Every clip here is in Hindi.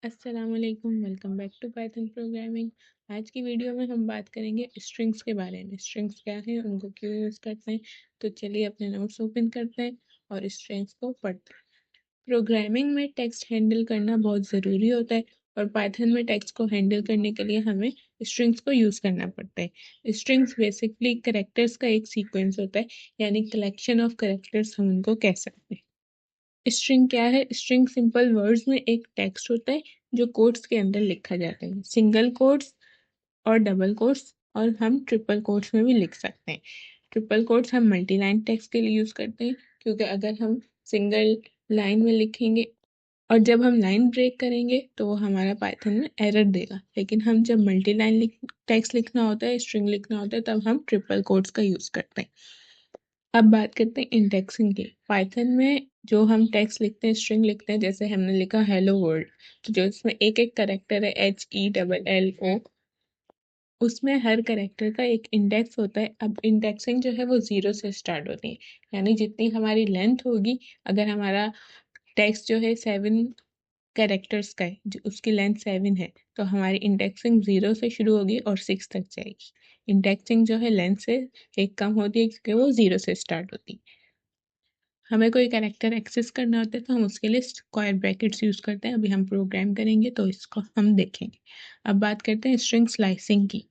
अस्सलाम वालेकुम, welcome back to Python programming. आज की वीडियो में हम बात करेंगे स्ट्रिंग्स के बारे में। स्ट्रिंग्स क्या हैं, उनको क्यों यूज़ करते हैं। तो चलिए अपने नोट्स ओपन करते हैं और स्ट्रिंग्स को पढ़ते हैं। प्रोग्रामिंग में टेक्स्ट हैंडल करना बहुत ज़रूरी होता है और पाइथन में टेक्स्ट को हैंडल करने के लिए हमें स्ट्रिंग्स को यूज़ करना पड़ता है। स्ट्रिंग्स बेसिकली कैरेक्टर्स का एक सीक्वेंस होता है, यानी कलेक्शन ऑफ कैरेक्टर्स हम उनको कह सकते हैं। स्ट्रिंग क्या है? स्ट्रिंग सिंपल वर्ड्स में एक टेक्स्ट होता है जो कोट्स के अंदर लिखा जाता है। सिंगल कोट्स और डबल कोट्स, और हम ट्रिपल कोट्स में भी लिख सकते हैं। ट्रिपल कोट्स हम मल्टी लाइन टेक्स्ट के लिए यूज़ करते हैं, क्योंकि अगर हम सिंगल लाइन में लिखेंगे और जब हम लाइन ब्रेक करेंगे तो वो हमारा पाइथन में एरर देगा। लेकिन हम जब मल्टी लाइन टेक्स्ट लिखना होता है, स्ट्रिंग लिखना होता है, तब हम ट्रिपल कोट्स का यूज़ करते हैं। अब बात करते हैं इंडेक्सिंग की। पाइथन में जो हम टेक्स्ट लिखते हैं, स्ट्रिंग लिखते हैं, जैसे हमने लिखा हेलो वर्ल्ड, तो जो इसमें एक एक करेक्टर है HELLO, उसमें हर करेक्टर का एक इंडेक्स होता है। अब इंडेक्सिंग जो है वो 0 से स्टार्ट होती है, यानी जितनी हमारी लेंथ होगी, अगर हमारा टेक्स्ट जो है 7 कैरेक्टर्स का है, जो उसकी लेंथ 7 है, तो हमारी इंडेक्सिंग 0 से शुरू होगी और 6 तक जाएगी। इंडेक्सिंग जो है लेंथ से एक कम होती है, क्योंकि वो 0 से स्टार्ट होती है। हमें कोई कैरेक्टर एक्सेस करना होता है तो हम उसके लिए स्क्वायर ब्रैकेट्स यूज़ करते हैं। अभी हम प्रोग्राम करेंगे तो इसको हम देखेंगे। अब बात करते हैं स्ट्रिंग स्लाइसिंग की।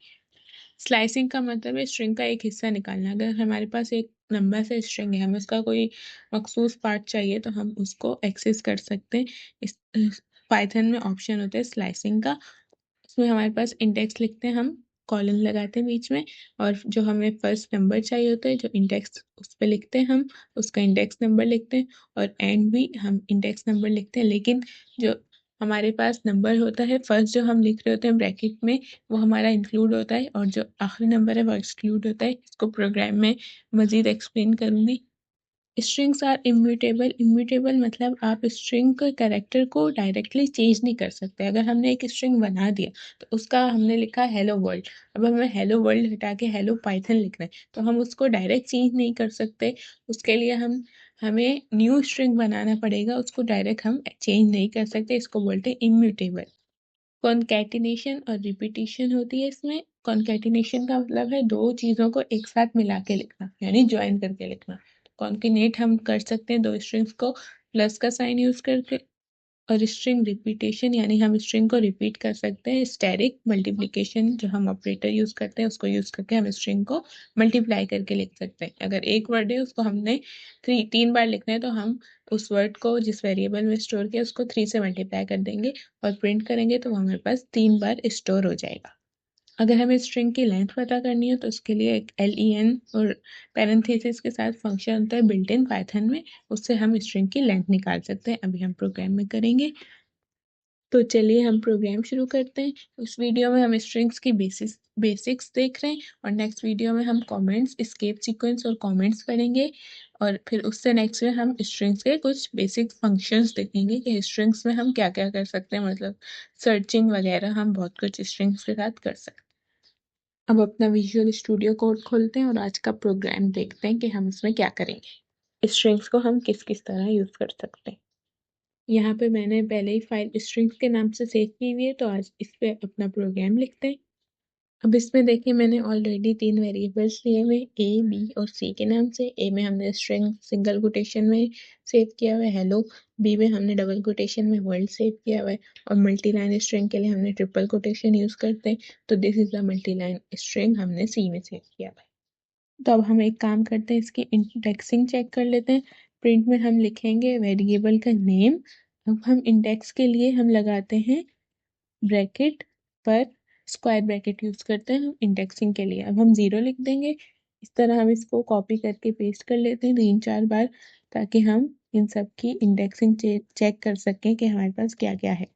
स्लाइसिंग का मतलब है स्ट्रिंग का एक हिस्सा निकालना। अगर हमारे पास एक लंबा सा स्ट्रिंग है, हमें उसका कोई मखसूस पार्ट चाहिए, तो हम उसको एक्सेस कर सकते हैं। इस पाइथन में ऑप्शन होता है स्लाइसिंग का। उसमें हमारे पास इंडेक्स लिखते हैं हम, कॉलन लगाते हैं बीच में, और जो हमें फर्स्ट नंबर चाहिए होता है, जो इंडेक्स उस पर लिखते हैं हम, उसका इंडेक्स नंबर लिखते हैं, और एंड भी हम इंडेक्स नंबर लिखते हैं। लेकिन जो हमारे पास नंबर होता है फर्स्ट जो हम लिख रहे होते हैं ब्रैकेट में, वो हमारा इंक्लूड होता है, और जो आखिरी नंबर है वो एक्सक्लूड होता है। इसको प्रोग्राम में मज़ीद एक्सप्लेन करूँगी। Strings are immutable. इम्यूटेबल मतलब आप स्ट्रिंग के कैरेक्टर को डायरेक्टली चेंज नहीं कर सकते। अगर हमने एक स्ट्रिंग बना दिया, तो उसका हमने लिखा हेलो वर्ल्ड, अब हमें हेलो वर्ल्ड हटा के हेलो पाइथन लिखना है, तो हम उसको डायरेक्ट चेंज नहीं कर सकते। उसके लिए हमें न्यू स्ट्रिंग बनाना पड़ेगा, उसको डायरेक्ट हम चेंज नहीं कर सकते। इसको बोलते हैं इम्यूटेबल। कॉन्कैटिनेशन और रिपीटिशन होती है इसमें। कॉन्कैटिनेशन का मतलब है दो चीज़ों को एक साथ मिला के लिखना, यानी ज्वाइन करके लिखना। कॉन्केनेट हम कर सकते हैं दो स्ट्रिंग्स को प्लस का साइन यूज करके। और स्ट्रिंग रिपीटेशन, यानी हम स्ट्रिंग को रिपीट कर सकते हैं। स्टैटिक मल्टीप्लिकेशन, जो हम ऑपरेटर यूज करते हैं, उसको यूज करके हम स्ट्रिंग को मल्टीप्लाई करके लिख सकते हैं। अगर एक वर्ड है, उसको हमने 3 बार लिखना है, तो हम उस वर्ड को जिस वेरिएबल में स्टोर किया उसको 3 से मल्टीप्लाई कर देंगे और प्रिंट करेंगे, तो वो हमारे पास 3 बार स्टोर हो जाएगा। अगर हमें स्ट्रिंग की लेंथ पता करनी है, तो उसके लिए एक len और पैरेंथेसिस के साथ फंक्शन होता है बिल्ट इन पाइथन में, उससे हम स्ट्रिंग की लेंथ निकाल सकते हैं। अभी हम प्रोग्राम में करेंगे, तो चलिए हम प्रोग्राम शुरू करते हैं। इस वीडियो में हम स्ट्रिंग्स की बेसिक्स देख रहे हैं, और नेक्स्ट वीडियो में हम कमेंट्स, एस्केप सीक्वेंस और कमेंट्स पढ़ेंगे, और फिर उससे नेक्स्ट में हम स्ट्रिंग्स के कुछ बेसिक फंक्शंस देखेंगे कि स्ट्रिंग्स में हम क्या क्या कर सकते हैं, मतलब सर्चिंग वगैरह हम बहुत कुछ स्ट्रिंग्स के साथ कर सकते हैं। अब अपना विजुअल स्टूडियो कोड खोलते हैं और आज का प्रोग्राम देखते हैं कि हम इसमें क्या करेंगे। स्ट्रिंग्स को हम किस किस तरह यूज़ कर सकते हैं। यहाँ पे मैंने पहले ही फाइल स्ट्रिंग्स के नाम से सेव की हुई है, तो आज इस पे अपना प्रोग्राम लिखते हैं। अब इसमें देखिए मैंने ऑलरेडी 3 वेरिएबल्स लिए हुए A, B और C के नाम से। A में हमने स्ट्रिंग सिंगल कोटेशन में सेव किया हुआ है हेलो, B में हमने डबल कोटेशन में वर्ल्ड सेव किया हुआ है, और मल्टी लाइन स्ट्रिंग के लिए हमने ट्रिपल कोटेशन यूज़ करते हैं, तो this is the multi line string हमने C में सेव किया हुआ है। तो अब हम एक काम करते हैं, इसकी इंडेक्सिंग चेक कर लेते हैं। प्रिंट में हम लिखेंगे वेरिएबल का नेम। अब हम इंडेक्स के लिए हम लगाते हैं ब्रैकेट पर स्क्वायर ब्रैकेट यूज करते हैं हम इंडेक्सिंग के लिए। अब हम 0 लिख देंगे। इस तरह हम इसको कॉपी करके पेस्ट कर लेते हैं 3-4 बार, ताकि हम इन सब की इंडेक्सिंग चेक कर सकें कि हमारे पास क्या क्या है।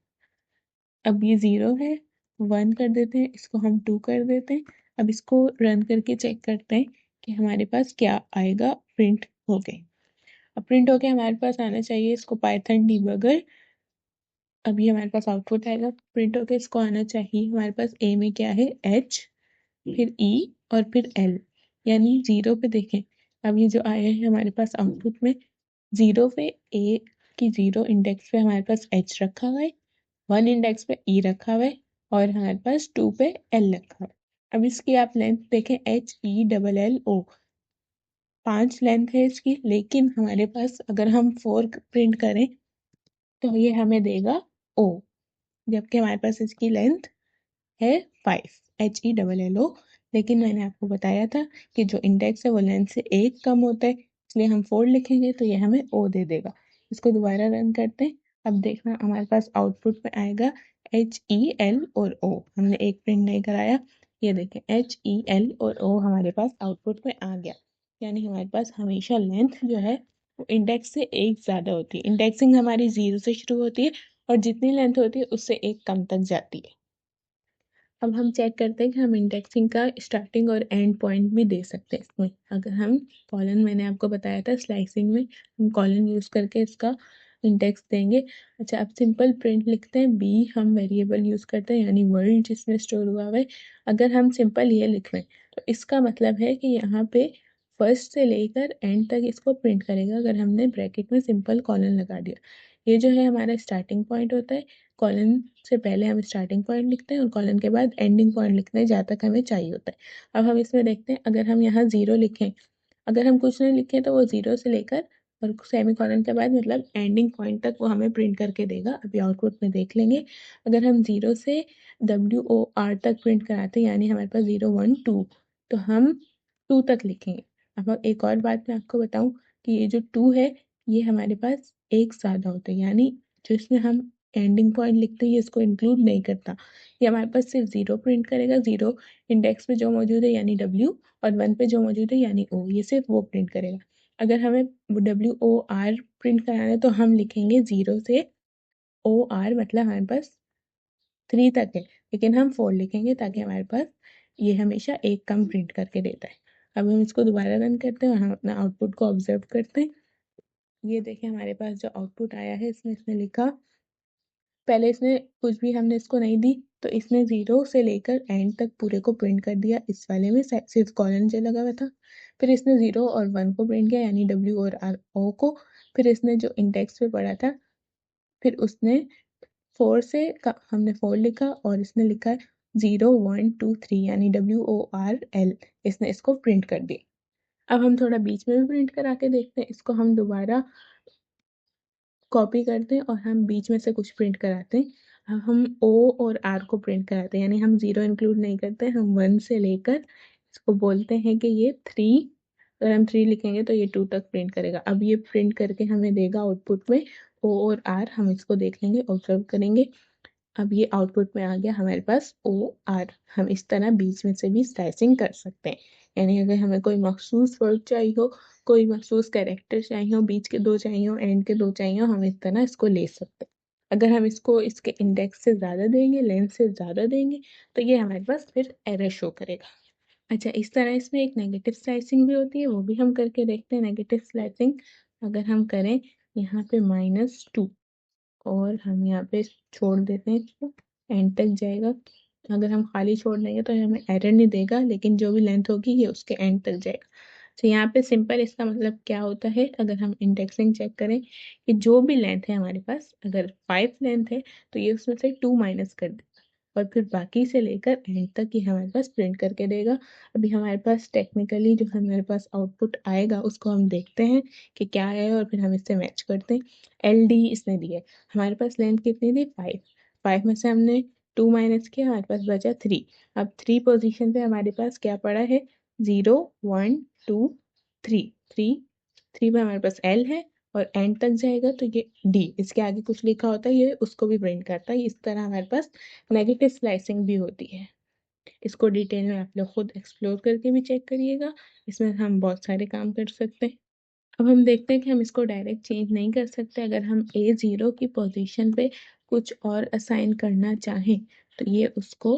अब ये 0 है, 1 कर देते हैं, इसको हम 2 कर देते हैं। अब इसको रन करके चेक करते हैं कि हमारे पास क्या आएगा प्रिंट होके। अब प्रिंट होके हमारे पास आना चाहिए इसको पाइथन डिबगर। अभी हमारे पास आउटपुट आएगा प्रिंट होके, इसको आना चाहिए हमारे पास ए में क्या है H, फिर E और फिर L, यानी 0 पे देखें। अब ये जो आया है हमारे पास आउटपुट में, 0 पे A की 0 इंडेक्स पे हमारे पास H रखा हुआ है, 1 इंडेक्स पे ई रखा हुआ है और हमारे पास 2 पे एल रखा हुआ है। अब इसकी आप लेंथ देखें, HELLO 5 लेंथ है इसकी, लेकिन हमारे पास अगर हम 4 प्रिंट करें तो ये हमें देगा O, जबकि हमारे पास इसकी लेंथ है 5 HELLO। लेकिन मैंने आपको बताया था कि जो इंडेक्स है वो लेंथ से 1 कम होता है, इसलिए हम 4 लिखेंगे तो ये हमें O दे देगा। इसको दोबारा रन करते हैं। अब देखना हमारे पास आउटपुट में आएगा HEL और O। हमने एक प्रिंट नहीं कराया, ये देखें HEL और O हमारे पास आउटपुट में आ गया। यानी हमारे पास हमेशा लेंथ जो है वो इंडेक्स से 1 ज़्यादा होती है। इंडेक्सिंग हमारी 0 से शुरू होती है और जितनी लेंथ होती है उससे 1 कम तक जाती है। अब हम चेक करते हैं कि हम इंडेक्सिंग का स्टार्टिंग और एंड पॉइंट भी दे सकते हैं इसमें। अगर हम कॉलन, मैंने आपको बताया था स्लाइसिंग में हम कॉलन यूज़ करके इसका इंडेक्स देंगे। अच्छा, अब सिंपल प्रिंट लिखते हैं, बी हम वेरिएबल यूज़ करते हैं यानी वर्ल्ड जिसमें स्टोर हुआ हुआ है। अगर हम सिंपल ये लिख लें तो इसका मतलब है कि यहाँ पे फर्स्ट से लेकर एंड तक इसको प्रिंट करेगा। अगर हमने ब्रैकेट में सिंपल कॉलन लगा दिया, ये जो है हमारा स्टार्टिंग पॉइंट होता है। कॉलन से पहले हम स्टार्टिंग पॉइंट लिखते हैं और कॉलन के बाद एंडिंग पॉइंट लिखते हैं जहाँ तक हमें चाहिए होता है। अब हम इसमें देखते हैं, अगर हम यहाँ 0 लिखें, अगर हम कुछ नहीं लिखें तो वो 0 से लेकर और सेमी कॉलन के बाद मतलब एंडिंग पॉइंट तक वो हमें प्रिंट करके देगा। अभी आउटपुट में देख लेंगे। अगर हम 0 से WOR तक प्रिंट कराते हैं यानी हमारे पास 0 1 2, तो हम 2 तक लिखेंगे। अब एक और बात मैं आपको बताऊं कि ये जो 2 है ये हमारे पास एक ज़्यादा होता है, यानी जो इसमें हम एंडिंग पॉइंट लिखते हैं ये इसको इंक्लूड नहीं करता। ये हमारे पास सिर्फ 0 प्रिंट करेगा, 0 इंडेक्स पे जो मौजूद है यानी W, और 1 पे जो मौजूद है यानी O, ये सिर्फ वो प्रिंट करेगा। अगर हमें WOR प्रिंट कराना है तो हम लिखेंगे 0 से OR, मतलब हमारे पास 3 तक है, लेकिन हम 4 लिखेंगे ताकि हमारे पास ये हमेशा एक कम प्रिंट करके देता है। अब हम इसको दोबारा रन करते हैं और हम अपना आउटपुट को ऑब्जर्व करते हैं। ये देखिए हमारे पास जो आउटपुट आया है इसमें इसने लिखा, पहले इसने कुछ भी हमने इसको नहीं दी तो इसने 0 से लेकर एंड तक पूरे को प्रिंट कर दिया। इस वाले में सिर्फ कॉलन जो लगा हुआ था। फिर इसने 0 और 1 को प्रिंट किया यानी W और R O को। फिर इसने जो इंडेक्स पे पढ़ा था फिर उसने 4 से हमने 4 लिखा और इसने लिखा 0 1 2 3 यानी WORL, इसने इसको प्रिंट कर दिया। अब हम थोड़ा बीच में भी प्रिंट करा के देखते हैं। इसको हम दोबारा कॉपी करते हैं और हम बीच में से कुछ प्रिंट कराते हैं। हम O और R को प्रिंट कराते हैं यानी हम 0 इंक्लूड नहीं करते, हम 1 से लेकर इसको बोलते हैं कि ये 3, अगर हम 3 लिखेंगे तो ये 2 तक प्रिंट करेगा। अब ये प्रिंट करके हमें देगा आउटपुट में O और R। हम इसको देख लेंगे, ऑब्जर्व करेंगे। अब ये आउटपुट में आ गया हमारे पास OR। हम इस तरह बीच में से भी स्लाइसिंग कर सकते हैं, यानी अगर हमें कोई मखसूस वर्ड चाहिए हो, कोई मखसूस कैरेक्टर चाहिए हो, बीच के 2 चाहिए हो, एंड के 2 चाहिए हो, हम इस तरह इसको ले सकते हैं। अगर हम इसको इसके इंडेक्स से ज़्यादा देंगे, लेंथ से ज़्यादा देंगे, तो ये हमारे पास फिर एरर शो करेगा। अच्छा, इस तरह इसमें एक नेगेटिव स्लाइसिंग भी होती है, वो भी हम करके देखते हैं। नेगेटिव स्लाइसिंग अगर हम करें यहाँ पे -2 और हम यहाँ पे छोड़ देते हैं इसको, एंड तक जाएगा। अगर हम खाली छोड़ देंगे तो हमें एरर नहीं देगा, लेकिन जो भी लेंथ होगी ये उसके एंड तक जाएगा। तो यहाँ पे सिंपल इसका मतलब क्या होता है, अगर हम इंडेक्सिंग चेक करें कि जो भी लेंथ है हमारे पास, अगर 5 लेंथ है तो ये उसमें से 2 माइनस कर देगा और फिर बाकी से लेकर एंड तक ये हमारे पास प्रिंट करके देगा। अभी हमारे पास टेक्निकली जो हमारे पास आउटपुट आएगा उसको हम देखते हैं कि क्या है और फिर हम इससे मैच करते हैं। LD इसने दिया है, हमारे पास लेंथ कितनी थी 5, 5 में से हमने 2 माइनस किया, हमारे पास बचा 3। अब 3 पोजीशन पे हमारे पास क्या पड़ा है, 0 1 2 3, 3 पे हमारे पास L है और एंड तक जाएगा तो ये D, इसके आगे कुछ लिखा होता है ये उसको भी प्रिंट करता है। इस तरह हमारे पास नेगेटिव स्लाइसिंग भी होती है। इसको डिटेल में आप लोग खुद एक्सप्लोर करके भी चेक करिएगा, इसमें हम बहुत सारे काम कर सकते हैं। अब हम देखते हैं कि हम इसको डायरेक्ट चेंज नहीं कर सकते। अगर हम A0 की पोजीशन पे कुछ और असाइन करना चाहें तो ये उसको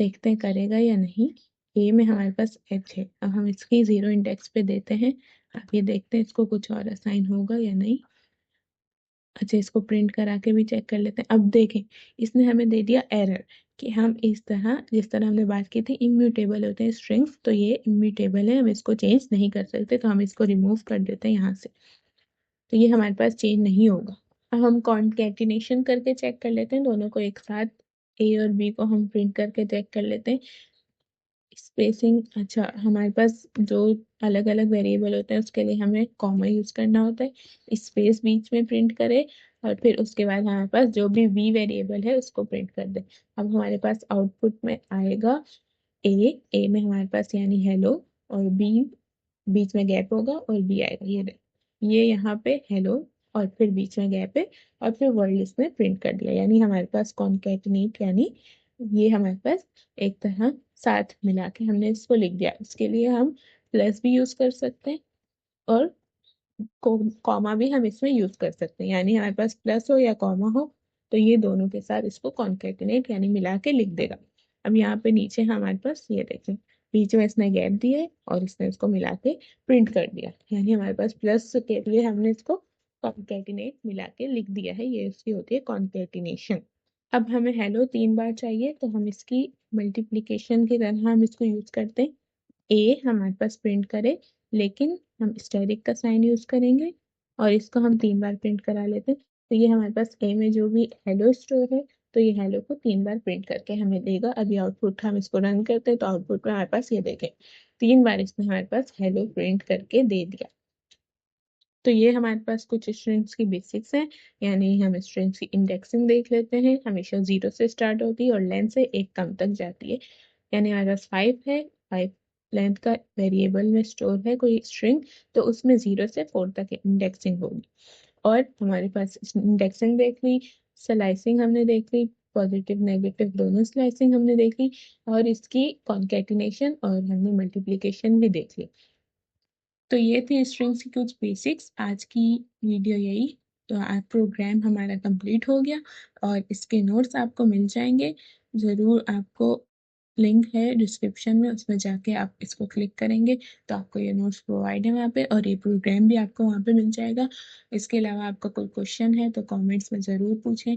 देखते हैं करेगा या नहीं। A में हमारे पास H है, अब हम इसकी 0 इंडेक्स पे देते हैं। अब ये देखते हैं इसको कुछ और असाइन होगा या नहीं। अच्छा, इसको प्रिंट करा के भी चेक कर लेते हैं। अब देखें इसने हमें दे दिया एरर कि हम इस तरह, जिस तरह हमने बात की थी इम्यूटेबल होते हैं स्ट्रिंग्स, तो ये इम्यूटेबल है, हम इसको चेंज नहीं कर सकते। तो हम इसको रिमूव कर देते हैं यहाँ से, तो ये हमारे पास चेंज नहीं होगा। अब हम कॉन्केटिनेशन करके चेक कर लेते हैं दोनों को एक साथ, ए और बी को हम प्रिंट करके चेक कर लेते हैं। स्पेसिंग, अच्छा हमारे पास जो अलग अलग वेरिएबल होते हैं उसके लिए हमें कॉमा यूज करना होता है, स्पेस बीच में प्रिंट करें और फिर उसके बाद हमारे पास जो भी बी वेरिएबल है उसको प्रिंट कर दे। अब हमारे पास आउटपुट में आएगा ए में हमारे पास यानी हेलो, और बी बीच में गैप होगा और बी आएगा, ये यहाँ पे हेलो और फिर बीच में गैप है और फिर वर्ड इसमें प्रिंट कर दिया, यानी हमारे पास कॉन्केटिनेट, यानी ये हमारे पास एक तरह साथ मिला के हमने इसको लिख दिया। इसके लिए हम प्लस भी यूज कर सकते हैं और कॉमा भी हम इसमें यूज कर सकते हैं, यानी हमारे पास प्लस हो या कॉमा हो तो ये दोनों के साथ इसको कॉन्केटिनेट यानी मिला के लिख देगा। अब यहाँ पे नीचे हमारे पास ये देखें, बीच में इसने गैप दिया है और इसने इसको मिला के प्रिंट कर दिया, यानी हमारे पास प्लस के लिए हमने इसको कॉन्केटिनेट मिला के लिख दिया है, ये इसकी होती है कॉन्केटिनेशन। अब हमें हेलो 3 बार चाहिए तो हम इसकी मल्टीप्लीकेशन की तरह हम इसको यूज करते हैं। ए हमारे पास प्रिंट करे लेकिन हम स्टेरिक का साइन यूज करेंगे और इसको हम 3 बार प्रिंट करा लेते हैं, तो ये हमारे पास ए में जो भी हेलो स्टोर है तो ये हेलो को 3 बार प्रिंट करके हमें देगा। अभी आउटपुट हम इसको रन करते हैं तो आउटपुट में हमारे पास ये देखें 3 बार इसने हमारे पास हेलो प्रिंट करके दे दिया। तो ये हमारे पास कुछ स्ट्रिंग्स की बेसिक्स हैं, यानी हम स्ट्रिंग्स की इंडेक्सिंग देख लेते हैं, हमेशा 0 से स्टार्ट होती है और लेंथ से 1 कम तक जाती है, यानी हमारे पास 5 है, 5 लेंथ का वेरिएबल में स्टोर है कोई स्ट्रिंग तो उसमें 0 से 4 तक इंडेक्सिंग होगी। और हमारे पास इंडेक्सिंग देख ली, स्लाइसिंग हमने देख ली, पॉजिटिव नेगेटिव दोनों स्लाइसिंग हमने देख ली और इसकी कॉन्केटिनेशन और हमने मल्टीप्लिकेशन भी देख ली। तो ये थी स्ट्रिंग्स की कुछ बेसिक्स, आज की वीडियो यही। तो आज प्रोग्राम हमारा कंप्लीट हो गया और इसके नोट्स आपको मिल जाएंगे, ज़रूर आपको लिंक है डिस्क्रिप्शन में, उसमें जाके आप इसको क्लिक करेंगे तो आपको ये नोट्स प्रोवाइड है वहाँ पे और ये प्रोग्राम भी आपको वहाँ पे मिल जाएगा। इसके अलावा आपका कोई क्वेश्चन है तो कमेंट्स में ज़रूर पूछें।